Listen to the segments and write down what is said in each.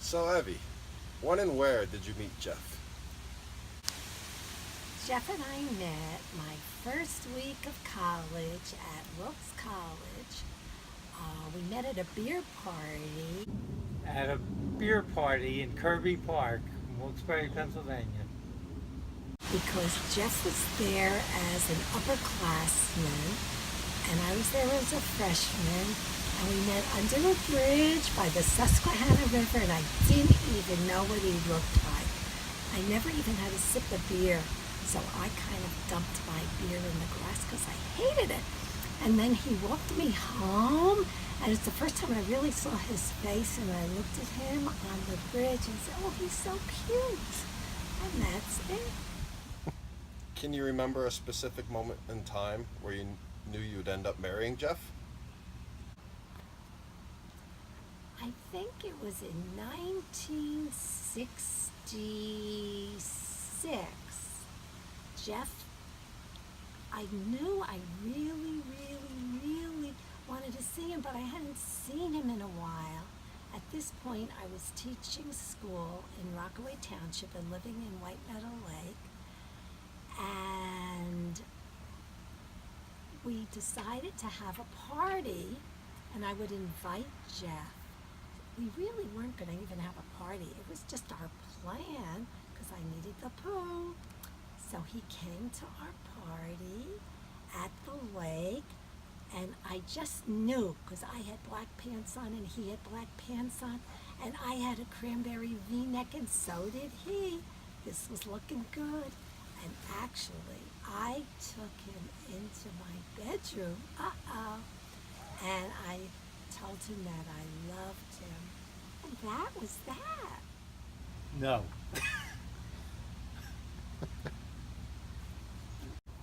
So, Evie, when and where did you meet Jeff? Jeff and I met my first week of college at Wilkes College. We met at a beer party At a beer party in Kirby Park, Wilkes-Barre, Pennsylvania. because Jeff was there as an upperclassman and I was there as a freshman. And we met under a bridge by the Susquehanna River, and I didn't even know what he looked like. I never even had a sip of beer, so I kind of dumped my beer in the grass because I hated it. And then he walked me home, and it's the first time I really saw his face, and I looked at him on the bridge and said, oh, he's so cute. And that's it. Can you remember a specific moment in time where you knew you would end up marrying Jeff? I think it was in 1966. Jeff, I knew I really wanted to see him, but I hadn't seen him in a while. At this point, I was teaching school in Rockaway Township and living in White Meadow Lake. And we decided to have a party, and I would invite Jeff. We really weren't going to even have a party. It was just our plan because I needed the poo. So he came to our party at the lake, and I just knew because I had black pants on and he had black pants on, and I had a cranberry V-neck and so did he. This was looking good. And actually, I took him into my bedroom. And I told him that I loved him. And that was that. No.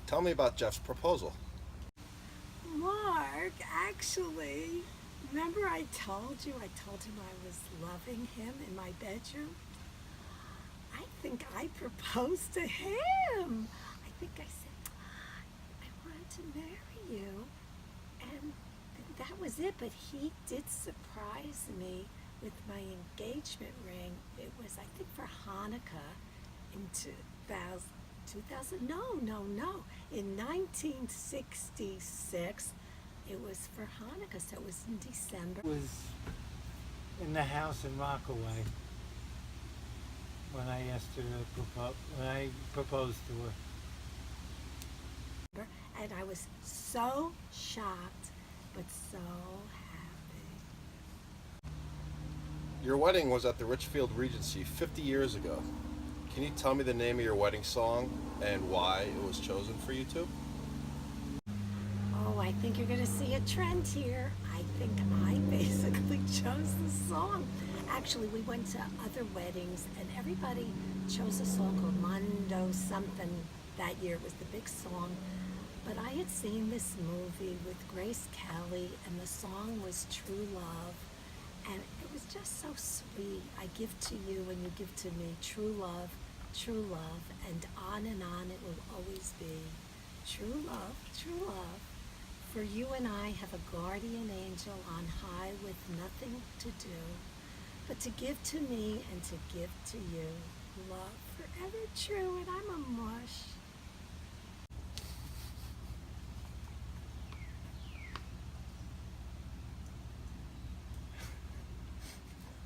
Tell me about Jeff's proposal. Mark, actually, remember I told him I was loving him in my bedroom? I think I proposed to him. I think I said, I want to marry you. And that was it, but he did surprise me with my engagement ring. It was, I think, for Hanukkah in 2000. No. In 1966, it was for Hanukkah, so it was in December. It was in the house in Rockaway when I asked her to propose, when I proposed to her. And I was so shocked, but so happy. Your wedding was at the Richfield Regency 50 years ago. Can you tell me the name of your wedding song and why it was chosen for you two? Oh, I think you're going to see a trend here. I think I basically chose the song. Actually, we went to other weddings, and everybody chose a song called Mondo something that year. It was the big song. But I had seen this movie with Grace Kelly, and the song was True Love. And it was just so sweet. I give to you and you give to me true love, and on it will always be. True love, for you and I have a guardian angel on high with nothing to do, but to give to me and to give to you. Love forever true, and I'm a mush.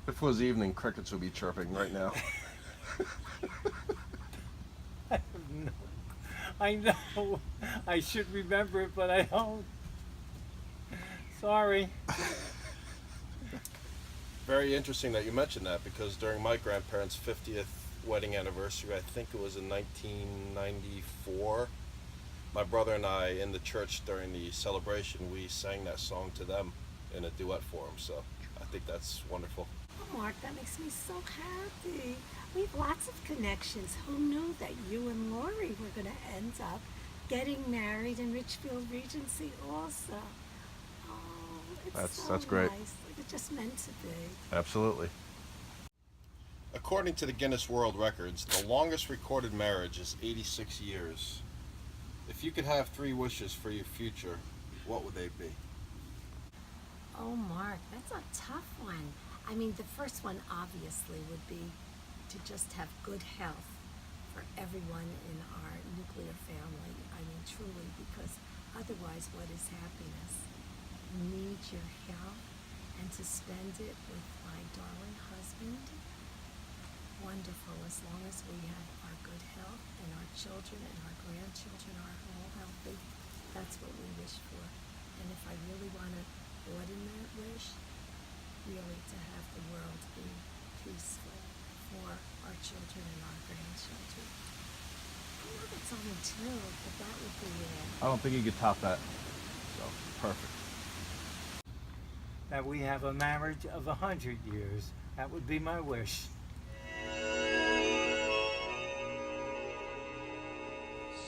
If it was evening, crickets would be chirping right now. I know. I should remember it, but I don't. Sorry. Very interesting that you mentioned that because during my grandparents' 50th wedding anniversary, I think it was in 1994, my brother and I in the church during the celebration, we sang that song to them in a duet form. So I think that's wonderful. Oh, Mark, that makes me so happy. We have lots of connections. Who knew that you and Lori were going to end up getting married in Richfield Regency also? Oh, That's great. nice. Like it just meant to be. Absolutely. According to the Guinness World Records, the longest recorded marriage is 86 years. If you could have 3 wishes for your future, what would they be? Oh, Mark, that's a tough one. I mean, the first one obviously would be to just have good health for everyone in our nuclear family. I mean, truly, because otherwise, what is happiness? You need your health, and to spend it with my darling husband, wonderful, as long as we have our good health and our children and our grandchildren are all healthy. That's what we wish for. And if I really want to broaden that wish, really to have the world be peaceful for our children and our grandchildren. I know it's only two, but that would be it. I don't think you could top that. So, perfect. That we have a marriage of 100 years. That would be my wish.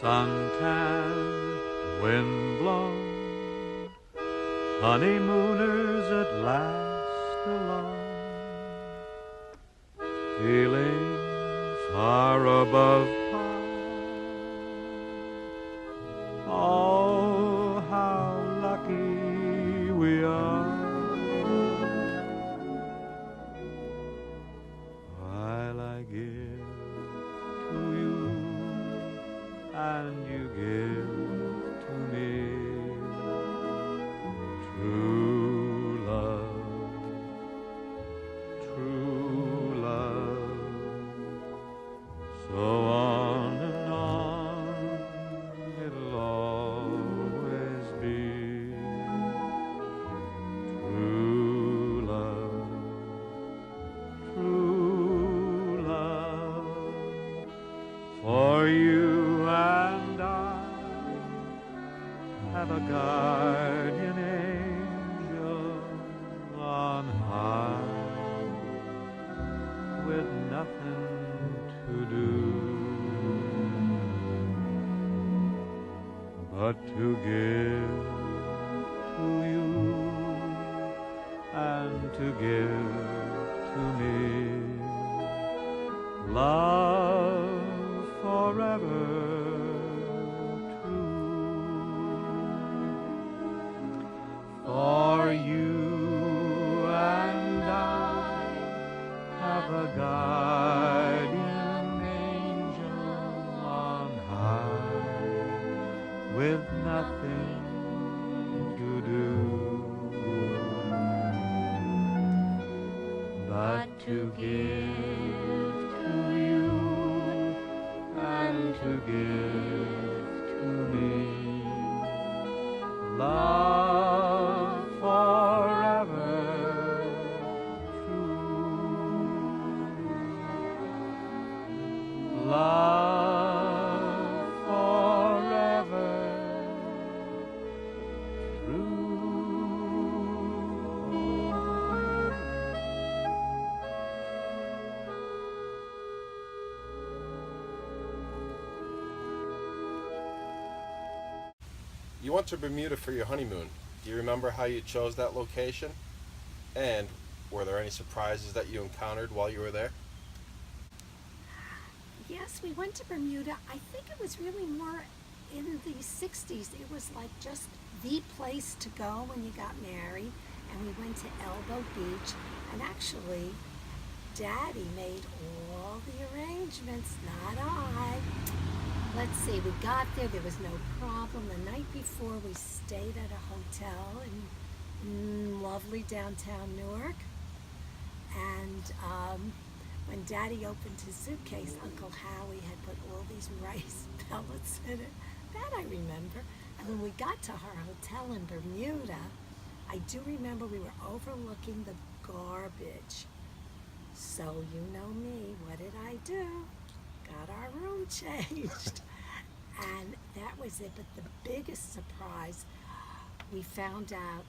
Suntan, wind-blown, honeymooners at last alone, feeling far above par. Oh, how lucky we are. While I give to you and you give to me true love, true love. So on and on it'll always be true love, true love. For you and I have a guardian angel on high, with nothing to do but to give to you and to give to me love forever true. For you and I have a guardian angel on high, with nothing to do but to give to you and to give to me love forever true, love forever true. You went to Bermuda for your honeymoon. Do you remember how you chose that location? And were there any surprises that you encountered while you were there? Yes, we went to Bermuda. I think it was really more in the 60s. It was like just the place to go when you got married. And we went to Elbow Beach. And actually, Daddy made all the arrangements, not I. Let's see, we got there was no problem. The night before, we stayed at a hotel in lovely downtown Newark. And when Daddy opened his suitcase, Uncle Howie had put all these rice pellets in it. That I remember. And when we got to our hotel in Bermuda, I do remember we were overlooking the garbage. So you know me, what did I do? Got our room changed. And that was it. But the biggest surprise, we found out,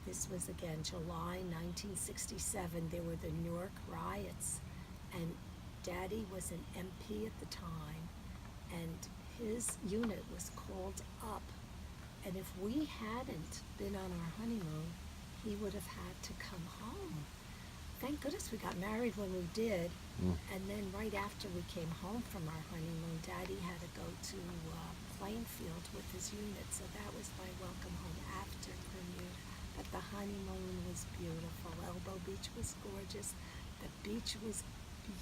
this was again July 1967, there were the Newark riots. And Daddy was an MP at the time, and his unit was called up. And if we hadn't been on our honeymoon, he would have had to come home. Thank goodness we got married when we did. And then right after we came home from our honeymoon, Daddy had to go to Plainfield with his unit. So that was my welcome home after Bermuda. But the honeymoon was beautiful. Elbow Beach was gorgeous. The beach was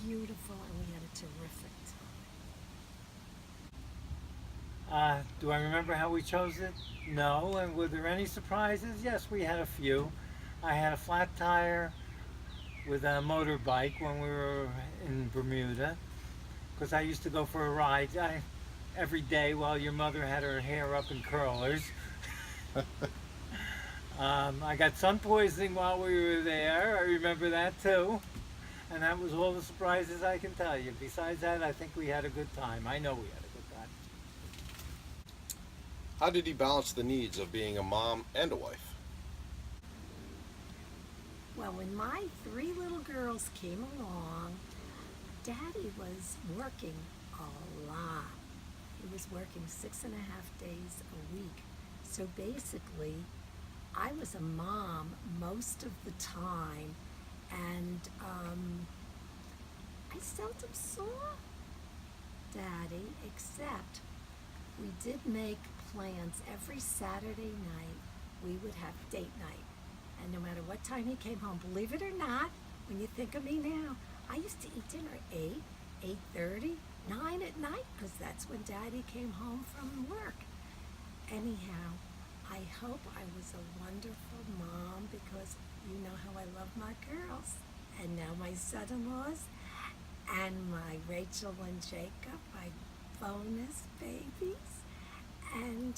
beautiful, and we had a terrific time. Do I remember how we chose it? No. And were there any surprises? Yes, we had a few. I had a flat tire with a motorbike when we were in Bermuda, because I used to go for a ride every day while your mother had her hair up in curlers. I got sun poisoning while we were there. I remember that too. And that was all the surprises I can tell you. Besides that, I think we had a good time. I know we had a good time. How did he balance the needs of being a mom and a wife? Well, when my 3 little girls came along, Daddy was working a lot. He was working 6.5 days a week. So basically, I was a mom most of the time, and I seldom saw Daddy, except we did make plans every Saturday night. We would have date night. And no matter what time he came home, believe it or not, when you think of me now, I used to eat dinner at 8, 8:30, 9 at night, because that's when Daddy came home from work. Anyhow, I hope I was a wonderful mom, because you know how I love my girls. And now my son-in-laws, and my Rachel and Jacob, my bonus babies. And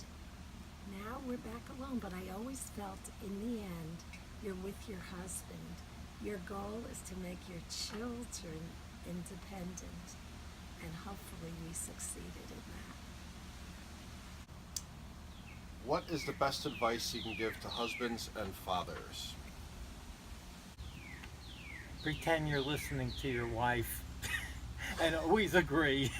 now we're back alone, but I always felt in the end, you're with your husband. Your goal is to make your children independent, and hopefully we succeeded in that. What is the best advice you can give to husbands and fathers? Pretend you're listening to your wife and always agree.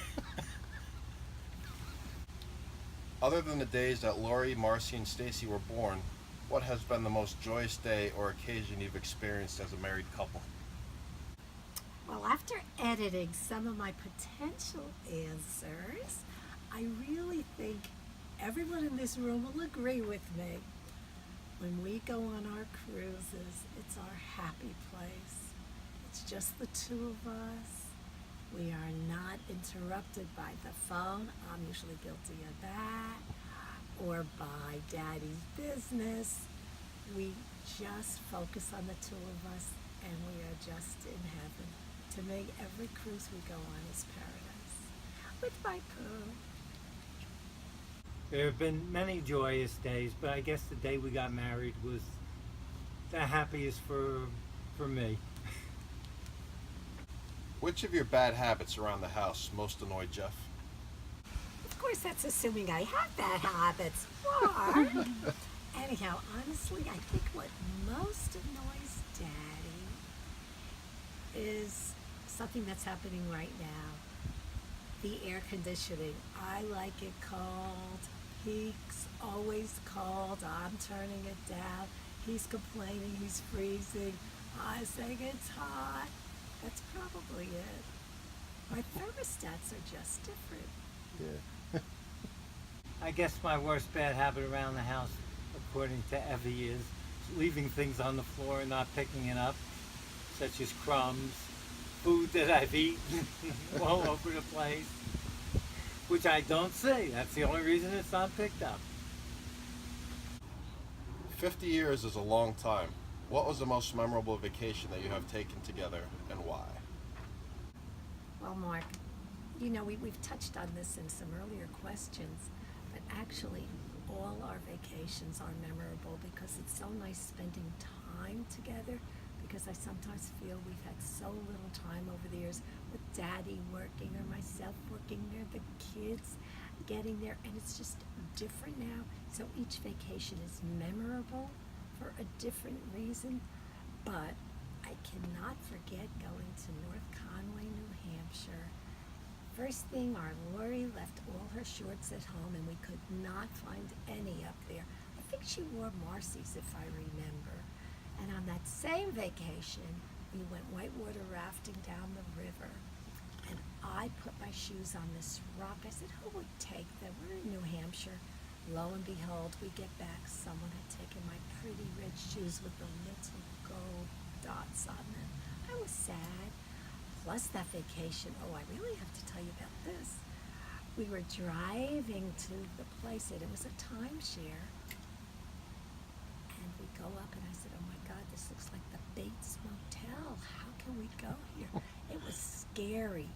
Other than the days that Lori, Marcy, and Stacy were born, what has been the most joyous day or occasion you've experienced as a married couple? Well, after editing some of my potential answers, I really think everyone in this room will agree with me. When we go on our cruises, it's our happy place. It's just the 2 of us. We are not interrupted by the phone. I'm usually guilty of that. Or by Daddy's business. We just focus on the 2 of us, and we are just in heaven. To me, every cruise we go on is paradise. With my poo. There have been many joyous days, but I guess the day we got married was the happiest for me. Which of your bad habits around the house most annoyed Jeff? Of course, that's assuming I have bad habits. What? Anyhow, honestly, I think what most annoys Daddy is something that's happening right now. The air conditioning. I like it cold. He's always cold. I'm turning it down. He's complaining he's freezing. I'm saying it's hot. That's probably it. My thermostats are just different. Yeah. I guess my worst bad habit around the house, according to Evie, is leaving things on the floor and not picking it up, such as crumbs, food that I've eaten all over the place, which I don't see. That's the only reason it's not picked up. 50 years is a long time. What was the most memorable vacation that you have taken together, and why? Well, Mark, you know, we've touched on this in some earlier questions, but actually all our vacations are memorable because it's so nice spending time together, because I sometimes feel we've had so little time over the years with Daddy working or myself working or the kids getting there, and it's just different now. So each vacation is memorable for a different reason, but I cannot forget going to North Conway, New Hampshire. First thing, our Lori left all her shorts at home, and we could not find any up there. I think she wore Marcy's, if I remember. And on that same vacation, we went whitewater rafting down the river. And I put my shoes on this rock. I said, who would take them? We're in New Hampshire. lo and behold, we get back. Someone had taken my pretty red shoes with the little gold dots on them. I was sad. Plus that vacation. Oh, I really have to tell you about this. We were driving to the place, and it was a timeshare. And we go up, and I said, oh my God, this looks like the Bates Motel. How can we go here? It was scary.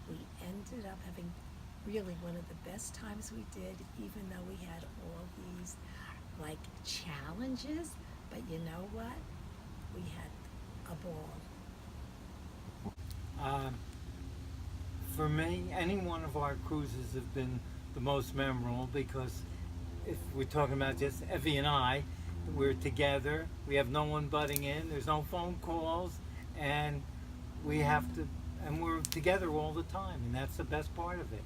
We ended up having really one of the best times we did, even though we had all these like challenges. But you know what? We had a ball. For me, any one of our cruises have been the most memorable because if we're talking about just Evie and I, we're together, we have no one butting in, there's no phone calls, and we're together all the time, and that's the best part of it.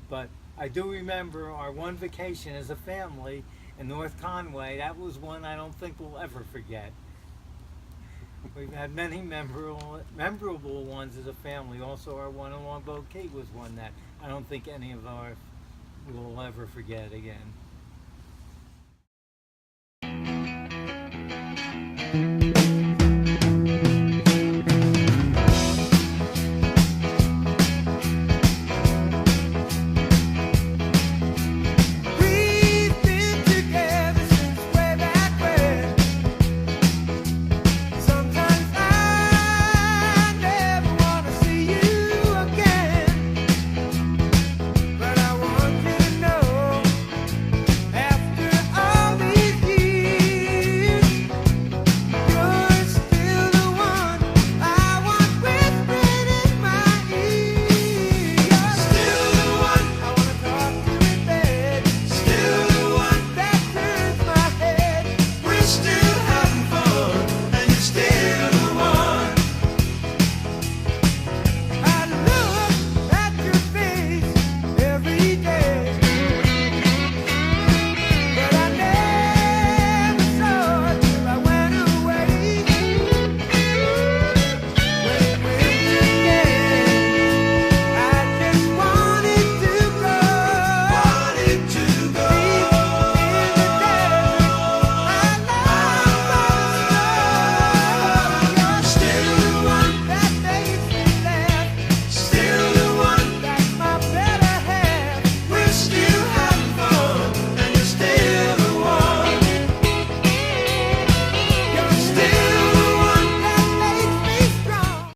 But I do remember our one vacation as a family in North Conway. That was one I don't think we'll ever forget. We've had many memorable ones as a family. Also, our one in Longboat Key was one that I don't think any of us will ever forget again.